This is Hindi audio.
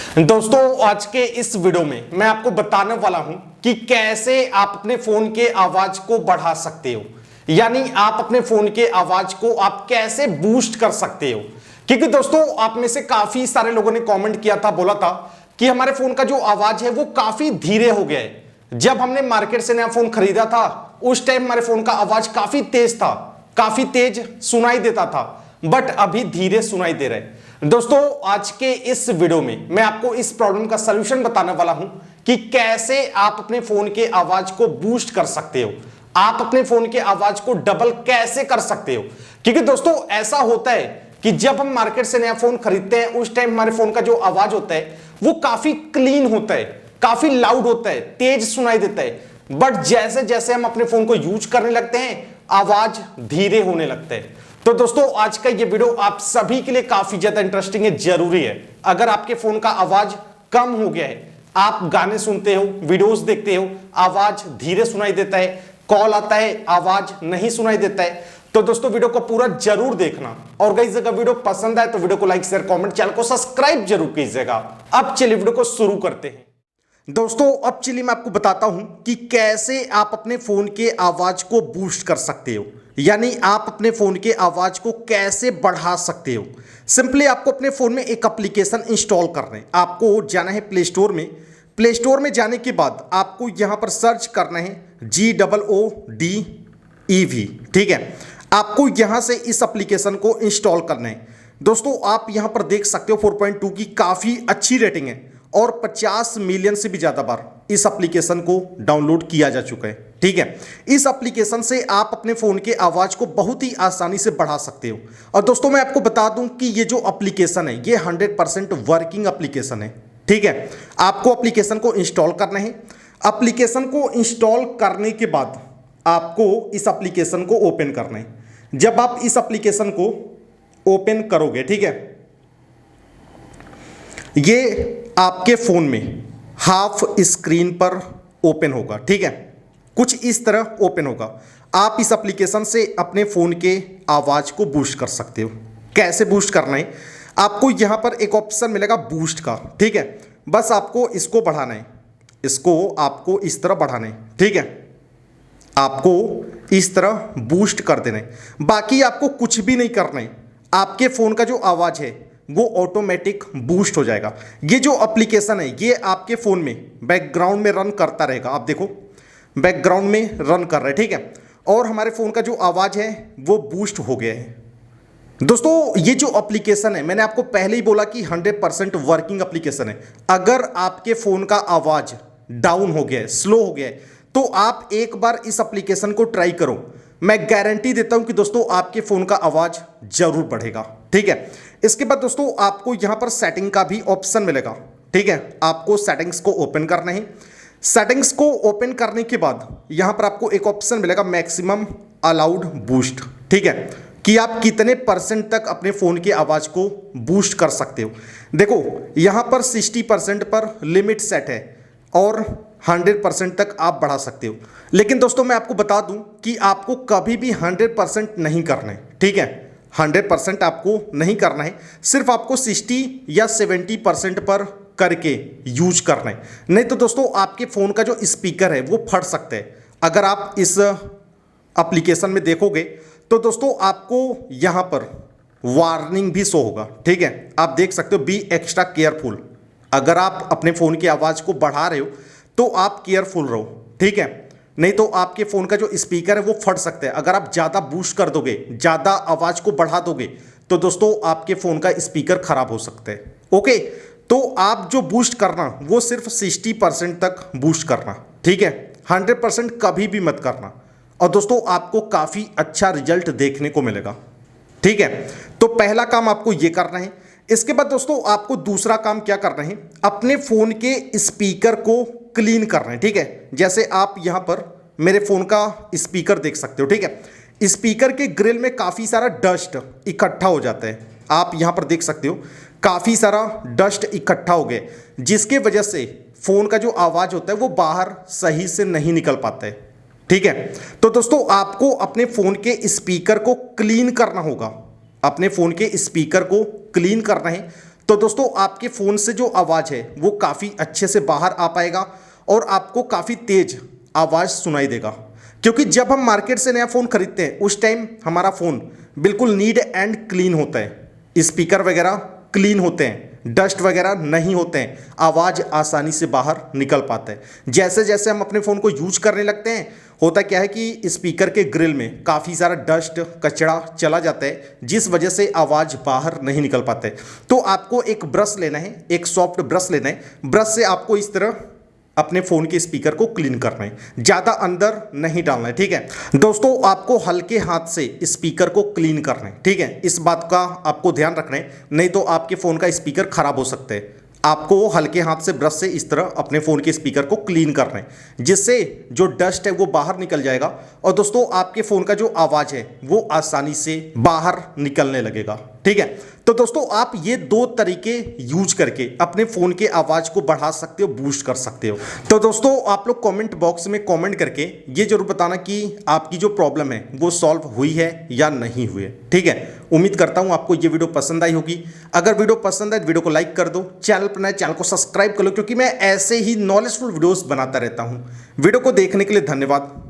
दोस्तों आज के इस वीडियो में मैं आपको बताने वाला हूं कि कैसे आप अपने फोन के आवाज को बढ़ा सकते हो, यानी आप अपने फोन के आवाज को आप कैसे बूस्ट कर सकते हो। क्योंकि दोस्तों आप में से काफी सारे लोगों ने कमेंट किया था, बोला था कि हमारे फोन का जो आवाज है वो काफी धीरे हो गया है। जब हमने मार्केट से नया फोन खरीदा था उस टाइम हमारे फोन का आवाज काफी तेज था, काफी तेज सुनाई देता था, बट अभी धीरे सुनाई दे रहा है। दोस्तों आज के इस वीडियो में मैं आपको इस प्रॉब्लम का सलूशन बताने वाला हूं कि कैसे आप अपने फोन के आवाज को बूस्ट कर सकते हो, आप अपने फोन के आवाज को डबल कैसे कर सकते हो। क्योंकि दोस्तों ऐसा होता है कि जब हम मार्केट से नया फोन खरीदते हैं उस टाइम हमारे फोन का जो आवाज होता है वो काफी क्लीन होता है, काफी लाउड होता है, तेज सुनाई देता है। बट जैसे जैसे हम अपने फोन को यूज करने लगते हैं आवाज धीरे होने लगता है। तो दोस्तों आज का ये वीडियो आप सभी के लिए काफी ज्यादा इंटरेस्टिंग है, जरूरी है। अगर आपके फोन का आवाज कम हो गया है, आप गाने सुनते हो, वीडियोस देखते हो, आवाज धीरे सुनाई देता है, कॉल आता है आवाज नहीं सुनाई देता है, तो दोस्तों वीडियो को पूरा जरूर देखना। और गाइस अगर वीडियो पसंद आए तो वीडियो को लाइक शेयर कमेंट, चैनल को सब्सक्राइब जरूर कीजिएगा। अब चलिए वीडियो को शुरू करते हैं। दोस्तों अब चलिए मैं आपको बताता हूं कि कैसे आप अपने फोन के आवाज को बूस्ट कर सकते हो, यानी आप अपने फोन के आवाज को कैसे बढ़ा सकते हो। सिंपली आपको अपने फोन में एक एप्लीकेशन इंस्टॉल करना है। आपको जाना है प्ले स्टोर में। प्ले स्टोर में जाने के बाद आपको यहां पर सर्च करना है GOODEV, ठीक है। आपको यहां से इस एप्लीकेशन को इंस्टॉल करना है। दोस्तों आप यहां पर देख सकते हो 4.2 की काफी अच्छी रेटिंग है और 50 मिलियन से भी ज्यादा बार इस एप्लीकेशन को डाउनलोड किया जा चुका है, ठीक है। इस एप्लीकेशन से आप अपने फोन के आवाज को बहुत ही आसानी से बढ़ा सकते हो। और दोस्तों मैं आपको बता दूं कि ये जो एप्लीकेशन है ये 100% वर्किंग एप्लीकेशन है, ठीक है। आपको एप्लीकेशन को इंस्टॉल करना है। एप्लीकेशन को इंस्टॉल करने के बाद आपको इस एप्लीकेशन को ओपन करना है। जब आप इस एप्लीकेशन को ओपन करोगे, ठीक है, ये आपके फोन में हाफ स्क्रीन पर ओपन होगा, ठीक है। कुछ इस तरह ओपन होगा। आप इस एप्लीकेशन से अपने फोन के आवाज को बूस्ट कर सकते हो। कैसे बूस्ट करना है, आपको यहां पर एक ऑप्शन मिलेगा बूस्ट का, ठीक है। बस आपको इसको बढ़ाना है, इसको आपको इस तरह बढ़ाना है, ठीक है। आपको इस तरह बूस्ट कर देना है। बाकी आपको कुछ भी नहीं करना है। आपके फोन का जो आवाज है वो ऑटोमेटिक बूस्ट हो जाएगा। ये जो एप्लीकेशन है ये आपके फोन में बैकग्राउंड में रन करता रहेगा। आप देखो बैकग्राउंड में रन कर रहा है, ठीक है। और हमारे फोन का जो आवाज है वो बूस्ट हो गया है। दोस्तों ये जो एप्लीकेशन है मैंने आपको पहले ही बोला कि 100% वर्किंग एप्लीकेशन है। अगर आपके फोन का आवाज डाउन हो गया है, स्लो हो गया है, तो आप एक बार इस एप्लीकेशन को ट्राई करो। मैं गारंटी देता हूं कि दोस्तों आपके फोन का आवाज जरूर बढ़ेगा, ठीक है। इसके बाद दोस्तों आपको यहां पर सेटिंग का भी ऑप्शन मिलेगा, ठीक है। आपको सेटिंग्स को ओपन करना है। सेटिंग्स को ओपन करने के बाद यहां पर आपको एक ऑप्शन मिलेगा मैक्सिमम अलाउड बूस्ट, ठीक है, कि आप कितने % तक अपने फोन की आवाज को बूस्ट कर सकते हो। देखो यहां पर 60% पर लिमिट सेट है और 100% तक आप बढ़ा सकते हो। लेकिन दोस्तों मैं आपको बता दूं कि आपको कभी भी 100% नहीं करना है, ठीक है। 100% आपको नहीं करना है, सिर्फ आपको 60 या 70% पर करके यूज करना है। नहीं तो दोस्तों आपके फोन का जो स्पीकर है वो फट सकता है। अगर आप इस एप्लीकेशन में देखोगे तो दोस्तों आपको यहां पर वार्निंग भी शो होगा, ठीक है। आप देख सकते हो बी एक्स्ट्रा केयरफुल। अगर आप अपने फोन की आवाज को बढ़ा रहे हो तो आप केयरफुल रहो, ठीक है। नहीं तो आपके फोन का जो स्पीकर है वो फट सकता है। अगर आप ज्यादा बूस्ट कर दोगे, ज्यादा आवाज को बढ़ा दोगे, तो दोस्तों आपके फोन का स्पीकर खराब हो सकता है। ओके, तो आप जो बूस्ट करना वो सिर्फ 60% तक बूस्ट करना, ठीक है। 100% कभी भी मत करना। और दोस्तों आपको काफी अच्छा रिजल्ट देखने को मिलेगा, ठीक है। तो पहला काम आपको ये करना है। इसके बाद दोस्तों आपको दूसरा काम क्या करना है, अपने फोन के स्पीकर को क्लीन करना है, ठीक है। जैसे आप यहां पर मेरे फोन का स्पीकर देख सकते हो, ठीक है। स्पीकर के ग्रिल में काफी सारा डस्ट इकट्ठा हो जाता है। आप यहां पर देख सकते हो काफी सारा डस्ट इकट्ठा हो गया, जिसके वजह से फोन का जो आवाज होता है वो बाहर सही से नहीं निकल पाता है, ठीक है। तो दोस्तों आपको अपने फोन के स्पीकर को क्लीन करना होगा। अपने फोन के स्पीकर को क्लीन करना है तो दोस्तों आपके फ़ोन से जो आवाज़ है वो काफ़ी अच्छे से बाहर आ पाएगा और आपको काफ़ी तेज़ आवाज़ सुनाई देगा। क्योंकि जब हम मार्केट से नया फ़ोन खरीदते हैं उस टाइम हमारा फ़ोन बिल्कुल नीट एंड क्लीन होता है, स्पीकर वगैरह क्लीन होते हैं, डस्ट वगैरह नहीं होते हैं, आवाज़ आसानी से बाहर निकल पाता है। जैसे जैसे हम अपने फ़ोन को यूज करने लगते हैं होता क्या है कि स्पीकर के ग्रिल में काफ़ी सारा डस्ट कचरा चला जाता है, जिस वजह से आवाज़ बाहर नहीं निकल पाता है। तो आपको एक ब्रश लेना है, एक सॉफ्ट ब्रश लेना है। ब्रश से आपको इस तरह अपने फ़ोन के स्पीकर को क्लीन करना है, ज़्यादा अंदर नहीं डालना है, ठीक है दोस्तों। आपको हल्के हाथ से स्पीकर को क्लीन करना है, ठीक है, इस बात का आपको ध्यान रखना है, नहीं तो आपके फ़ोन का स्पीकर खराब हो सकता है। आपको हल्के हाथ से ब्रश से इस तरह अपने फ़ोन के स्पीकर को क्लीन करना है, जिससे जो डस्ट है वो बाहर निकल जाएगा और दोस्तों आपके फ़ोन का जो आवाज़ है वो आसानी से बाहर निकलने लगेगा, ठीक है। तो दोस्तों आप ये दो तरीके यूज करके अपने फ़ोन के आवाज़ को बढ़ा सकते हो, बूस्ट कर सकते हो। तो दोस्तों आप लोग कमेंट बॉक्स में कमेंट करके ये जरूर बताना कि आपकी जो प्रॉब्लम है वो सॉल्व हुई है या नहीं हुई है, ठीक है। उम्मीद करता हूँ आपको ये वीडियो पसंद आई होगी। अगर वीडियो पसंद आए तो वीडियो को लाइक कर दो, चैनल पर नए चैनल को सब्सक्राइब कर लो, क्योंकि मैं ऐसे ही नॉलेजफुल वीडियोज़ बनाता रहता हूँ। वीडियो को देखने के लिए धन्यवाद।